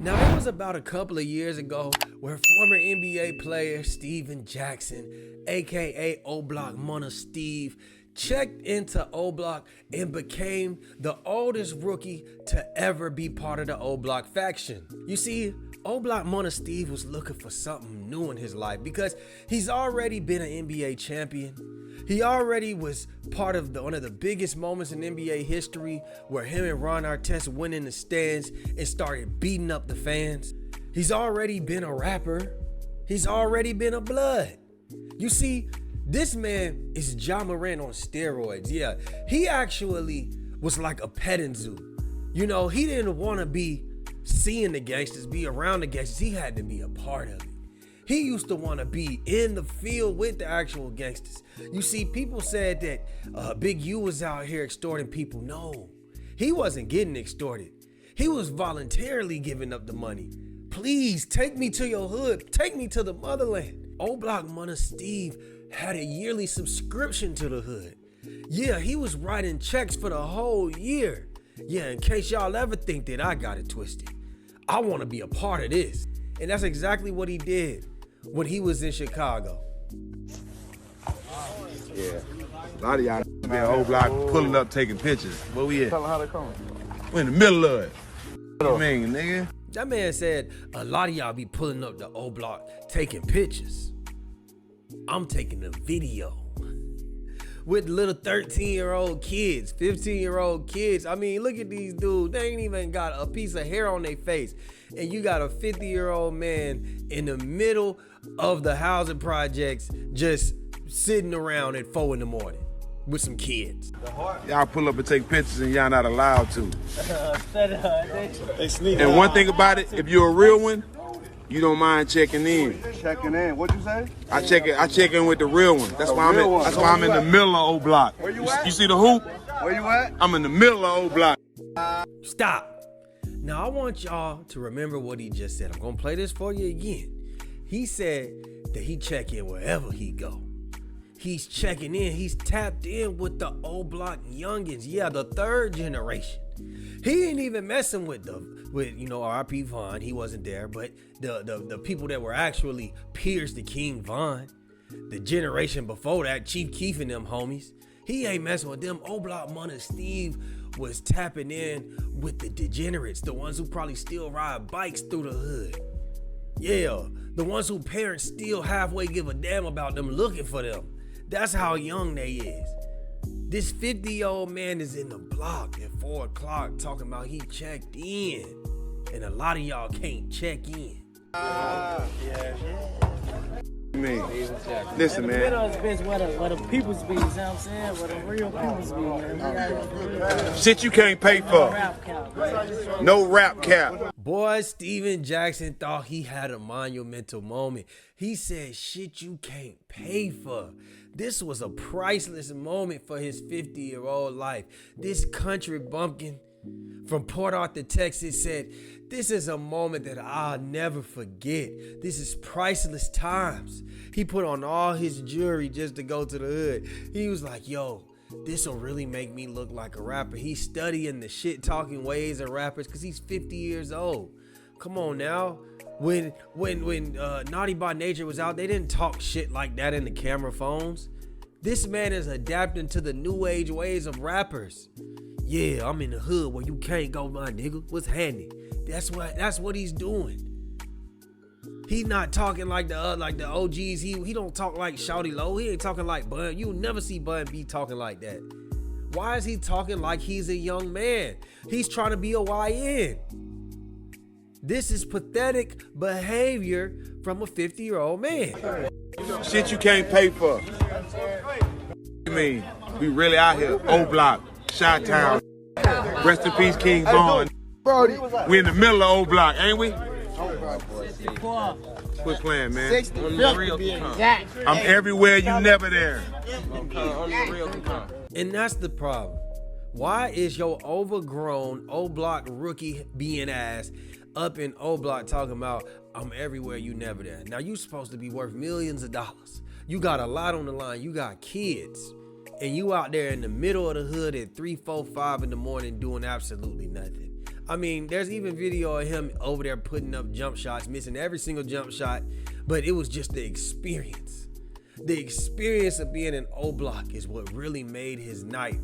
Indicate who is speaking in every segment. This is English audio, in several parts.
Speaker 1: Now, it was about a couple of years ago where former NBA player Steven Jackson, aka O-Block Munna Steve, checked into O-Block and became the oldest rookie to ever be part of the O-Block faction. You see, O-Block Munna Steve was looking for something new in his life because he's already been an NBA champion. He already was part of one of the biggest moments in NBA history where him and Ron Artest went in the stands and started beating up the fans. He's already been a rapper. He's already been a blood. You see, this man is Ja Morant on steroids. Yeah, he actually was like a petting zoo. You know, he didn't want to be seeing the gangsters, be around the gangsters. He had to be a part of it. He used to want to be in the field with the actual gangsters. You see, people said that Big U was out here extorting people. No, he wasn't getting extorted. He was voluntarily giving up the money. Please take me to your hood. Take me to the motherland. O-Block Munna Steve had a yearly subscription to the hood. Yeah, he was writing checks for the whole year. Yeah, in case y'all ever think that I got it twisted, I want to be a part of this. And that's exactly what he did when he was in Chicago.
Speaker 2: Yeah. A lot of y'all been O-Block pulling up, taking pictures. Where we at?
Speaker 3: Tell them how they coming.
Speaker 2: We in the middle of it. What you mean, nigga?
Speaker 1: That man said a lot of y'all be pulling up the O-Block, taking pictures. I'm taking a video with little 13-year-old kids, 15-year-old kids. I mean, look at these dudes. They ain't even got a piece of hair on their face. And you got a 50-year-old man in the middle of the housing projects just sitting around at 4 in the morning with some kids.
Speaker 2: Y'all pull up and take pictures and y'all not allowed to.
Speaker 3: They sneak.
Speaker 2: And one thing about it, if you're a real one, you don't mind checking in.
Speaker 3: Checking in. What'd you say?
Speaker 2: I check in with the real one. That's why I'm in the middle of O-Block.
Speaker 3: Where you at?
Speaker 2: You see the hoop?
Speaker 3: Where you at?
Speaker 2: I'm in the middle of O-Block.
Speaker 1: Stop. Now, I want y'all to remember what he just said. I'm going to play this for you again. He said that he check in wherever he go. He's checking in. He's tapped in with the O-Block youngins. Yeah, the third generation. He ain't even messing with R.I.P. Vaughn. He wasn't there, but the people that were actually Pierce the King Vaughn, the generation before that, Chief Keef and them homies. He ain't messing with them. O-Block Munna Steve was tapping in with the degenerates, the ones who probably still ride bikes through the hood. Yeah, the ones who parents still halfway give a damn about them, looking for them. That's how young they is. This 50-year-old man is in the block at 4 o'clock talking about he checked in. And a lot of y'all can't check in.
Speaker 2: Listen, man.
Speaker 4: Where the people's be, you know what I'm saying? Where the real people's be, man.
Speaker 2: Shit you can't pay for. No rap cap.
Speaker 1: Boy, Steven Jackson thought he had a monumental moment. He said shit you can't pay for. This was a priceless moment for his 50-year-old life. This country bumpkin from Port Arthur, Texas said, "This is a moment that I'll never forget. This is priceless times." He put on all his jewelry just to go to the hood. He was like, yo, this will really make me look like a rapper. He's studying the shit talking ways of rappers because he's 50 years old. Come on now. When Naughty by Nature was out, they didn't talk shit like that in the camera phones. This man is adapting to the new age ways of rappers. Yeah, I'm in the hood where you can't go, my nigga. What's handy? That's what he's doing. He's not talking like the OGs. He don't talk like Shawty Low. He ain't talking like Bun. You'll never see Bun B talking like that. Why is he talking like he's a young man? He's trying to be a YN. This is pathetic behavior from a 50-year-old man.
Speaker 2: Shit you can't pay for. You mean we really out here? O-Block, Chi-Town. Rest in peace, King Vaughn. We in the middle of O-Block, ain't we? Quit playing, man. I'm everywhere, you never there.
Speaker 1: And that's the problem. Why is your overgrown O-Block rookie being ass up in O-Block talking about I'm everywhere, you never there? Now you supposed to be worth millions of dollars. You got a lot on the line. You got kids. And you out there in the middle of the hood at 3, 4, 5 in the morning doing absolutely nothing. I mean, there's even video of him over there putting up jump shots, missing every single jump shot, but it was just the experience. The experience of being in O Block is what really made his night.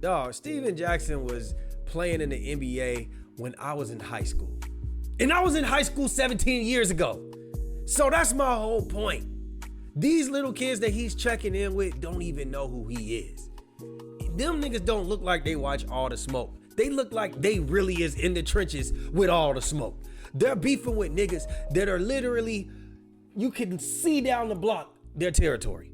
Speaker 1: Dog, Steven Jackson was playing in the NBA when I was in high school. And I was in high school 17 years ago. So that's my whole point. These little kids that he's checking in with don't even know who he is. Them niggas don't look like they watch All the Smoke. They look like they really is in the trenches with All the Smoke. They're beefing with niggas that are literally, you can see down the block their territory.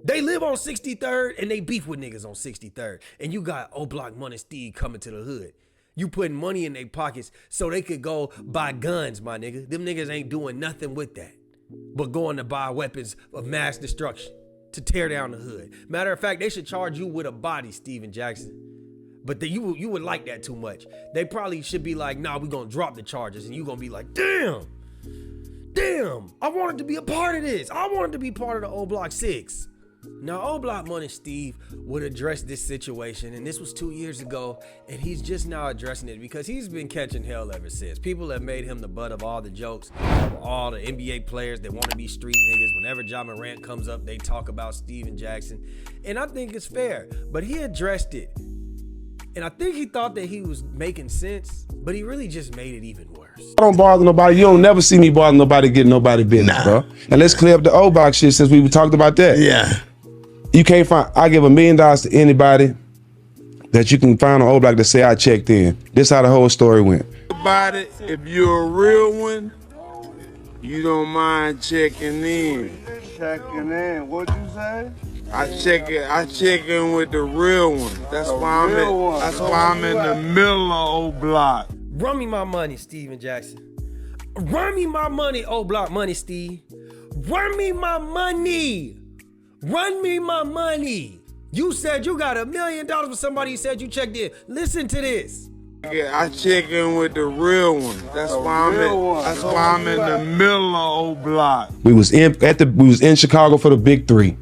Speaker 1: They live on 63rd and they beef with niggas on 63rd. And you got O Block Money Steve coming to the hood. You putting money in their pockets so they could go buy guns, my nigga. Them niggas ain't doing nothing with that but going to buy weapons of mass destruction to tear down the hood. Matter of fact, they should charge you with a body, Steven Jackson. But you would like that too much. They probably should be like, nah, we gonna drop the charges. And you gonna be like, damn, I wanted to be a part of this. I wanted to be part of the O Block 6. Now, O Block Money Steve would address this situation, and this was 2 years ago, and he's just now addressing it because he's been catching hell ever since. People have made him the butt of all the jokes, of all the NBA players that want to be street niggas. Whenever Ja Morant comes up, they talk about Steven Jackson, and I think it's fair, but he addressed it, and I think he thought that he was making sense, but he really just made it even worse.
Speaker 5: I don't bother nobody. You don't never see me bother nobody getting nobody business, bro. And let's clear up the O Block shit since we talked about that.
Speaker 6: Yeah.
Speaker 5: You can't find, I give $1 million to anybody that you can find on O Block to say I checked in. This how the whole story went.
Speaker 2: About it, if you're a real one, you don't mind checking in.
Speaker 3: Checking in. What'd you say?
Speaker 2: I check in with the real one. That's why I'm in the middle of O Block.
Speaker 1: Run me my money, Steven Jackson. Run me my money, O Block Money Steve. Run me my money. Run me my money. You said you got $1 million for somebody who said you checked in. Listen to this.
Speaker 2: Yeah, I check in with the real one. That's why I'm in the middle of O Block.
Speaker 5: We was in Chicago for the Big 3.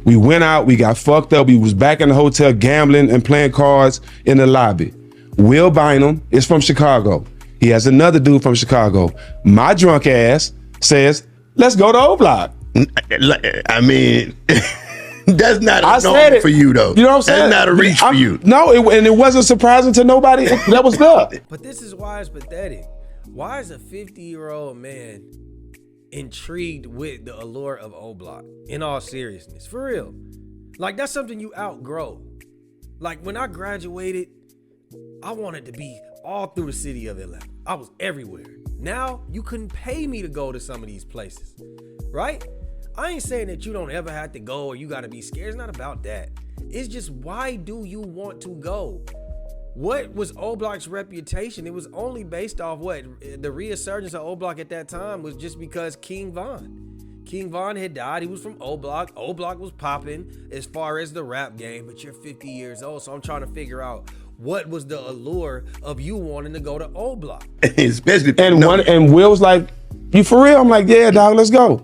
Speaker 5: We went out, we got fucked up. We was back in the hotel gambling and playing cards in the lobby. Will Bynum is from Chicago. He has another dude from Chicago. My drunk ass says, let's go to O Block.
Speaker 6: I mean, that's not a norm for you, though.
Speaker 5: You know what I'm saying?
Speaker 6: That's not a reach for you.
Speaker 5: No, and it wasn't surprising to nobody that was there.
Speaker 1: But this is why it's pathetic. Why is a 50-year-old man intrigued with the allure of O Block? In all seriousness, for real. Like, that's something you outgrow. Like, when I graduated, I wanted to be all through the city of Atlanta. I was everywhere. Now, you couldn't pay me to go to some of these places, right? I ain't saying that you don't ever have to go or you gotta be scared. It's not about that. It's just, why do you want to go? What was O Block's reputation? It was only based off what? The resurgence of O Block at that time was just because King Von had died. He was from O Block. O Block was popping as far as the rap game, but you're 50 years old. So I'm trying to figure out, what was the allure of you wanting to go to O Block?
Speaker 6: Especially
Speaker 5: and Will was like, you for real? I'm like, yeah, dog, let's go.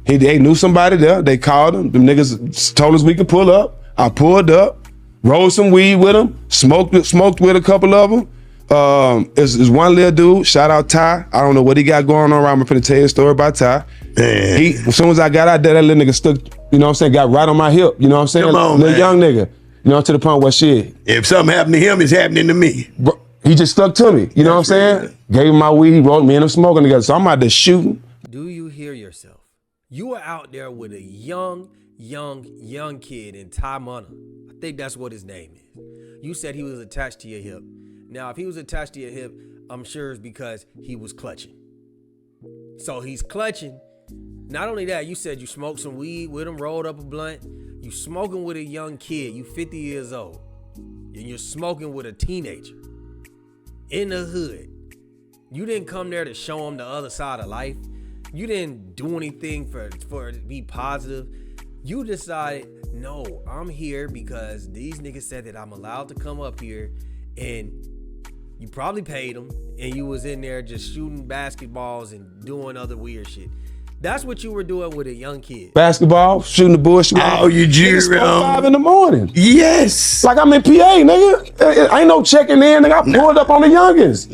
Speaker 5: They knew somebody there. They called him. Them niggas told us we could pull up. I pulled up, rolled some weed with them, smoked with a couple of them. There's one little dude, shout out Ty. I don't know what he got going on. I'm finna tell you a story about Ty. As soon as I got out there, that little nigga stuck, you know what I'm saying, got right on my hip. You know what I'm saying?
Speaker 6: Come on,
Speaker 5: little young nigga. You know, to the point where shit.
Speaker 6: If something happened to him, it's happening to me.
Speaker 5: Bro, he just stuck to me. You know what I'm saying? Gave him my weed, he rolled me and him smoking together. So I'm out there shooting.
Speaker 1: Do you hear yourself? You were out there with a young kid in Taimana. I think that's what his name is. You said he was attached to your hip. Now, if he was attached to your hip, I'm sure it's because he was clutching. So he's clutching. Not only that, you said you smoked some weed with him, rolled up a blunt. You smoking with a young kid. You 50 years old. And you're smoking with a teenager in the hood. You didn't come there to show him the other side of life. You didn't do anything for it to be positive. You decided, no, I'm here because these niggas said that I'm allowed to come up here, and you probably paid them, and you was in there just shooting basketballs and doing other weird shit. That's what you were doing with a young kid.
Speaker 5: Basketball, shooting the bullshit.
Speaker 6: Oh, you
Speaker 5: Niggas smoke 5 in the morning.
Speaker 6: Yes.
Speaker 5: Like I'm in PA, nigga. Ain't no checking in, nigga. I pulled up on the youngins.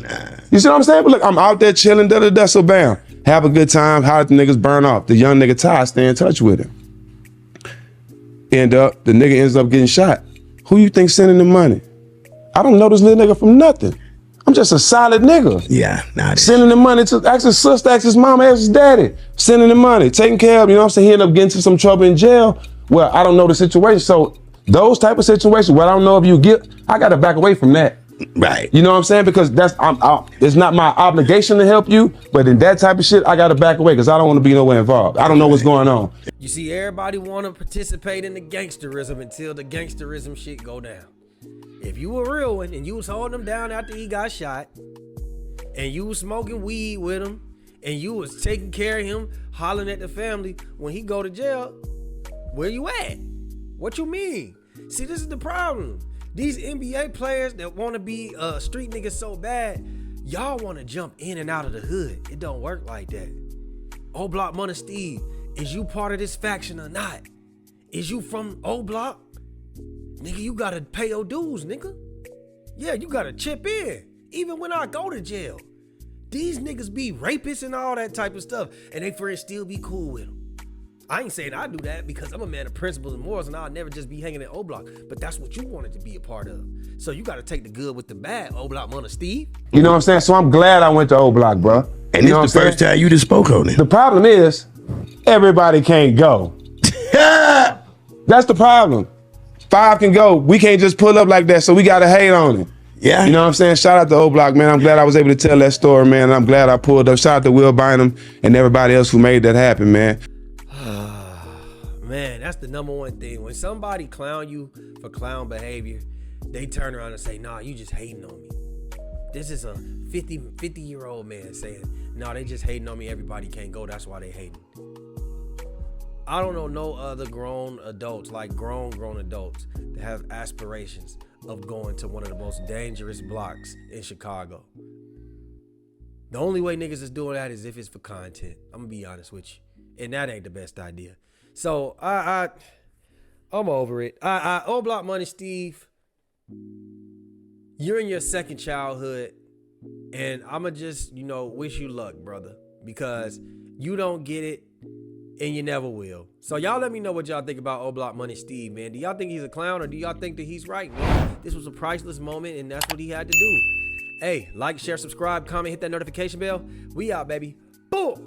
Speaker 5: You see what I'm saying? But look, I'm out there chilling, so bam. Have a good time, how the niggas burn off. The young nigga Ty, stay in touch with him. The nigga ends up getting shot. Who you think sending the money? I don't know this little nigga from nothing. I'm just a solid nigga.
Speaker 6: Yeah,
Speaker 5: sending the money to ask his sister, ask his mama, ask his daddy. Sending the money, taking care of, you know what I'm saying? He ended up getting into some trouble in jail. Well, I don't know the situation. So those type of situations where I don't know if you get, I gotta back away from that.
Speaker 6: Right.
Speaker 5: You know what I'm saying? Because it's not my obligation to help you, but in that type of shit, I gotta back away because I don't want to be nowhere involved. I don't know what's going on.
Speaker 1: You see, everybody want to participate in the gangsterism until the gangsterism shit go down. If you were real one and you was holding him down after he got shot, and you was smoking weed with him, and you was taking care of him, hollering at the family when he go to jail, where you at? What you mean? See, this is the problem. These NBA players that want to be street niggas so bad, y'all want to jump in and out of the hood. It don't work like that. O Block Money Steve, is you part of this faction or not? Is you from O Block? Nigga, you gotta pay your dues, nigga. Yeah, you gotta chip in. Even when I go to jail. These niggas be rapists and all that type of stuff, and they friends still be cool with them. I ain't saying I do that because I'm a man of principles and morals, and I'll never just be hanging in O Block. But that's what you wanted to be a part of. So you gotta take the good with the bad, O Block Money Steve.
Speaker 5: You know what I'm saying? So I'm glad I went to O Block, bro.
Speaker 6: And you it's the first time you just spoke on it.
Speaker 5: The problem is, everybody can't go. That's the problem. 5 can go. We can't just pull up like that, so we gotta hate on it.
Speaker 6: Yeah.
Speaker 5: You know what I'm saying? Shout out to O Block, man. I'm glad I was able to tell that story, man. And I'm glad I pulled up. Shout out to Will Bynum and everybody else who made that happen, man.
Speaker 1: Man, that's the #1 thing. When somebody clown you for clown behavior, they turn around and say, nah, you just hating on me. This is a 50-year-old man saying, nah, they just hating on me. Everybody can't go. That's why they hating. I don't know no other grown adults, like grown adults, that have aspirations of going to one of the most dangerous blocks in Chicago. The only way niggas is doing that is if it's for content. I'm gonna be honest with you. And that ain't the best idea. So I'm over it. O Block Money Steve, you're in your second childhood, and I'ma just, wish you luck, brother, because you don't get it and you never will. So y'all let me know what y'all think about O Block Money Steve, man. Do y'all think he's a clown, or do y'all think that he's right, man? This was a priceless moment, and that's what he had to do. Hey, like, share, subscribe, comment, hit that notification bell. We out, baby. Boom.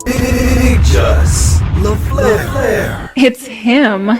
Speaker 7: Big Just LaFlare.
Speaker 8: It's him.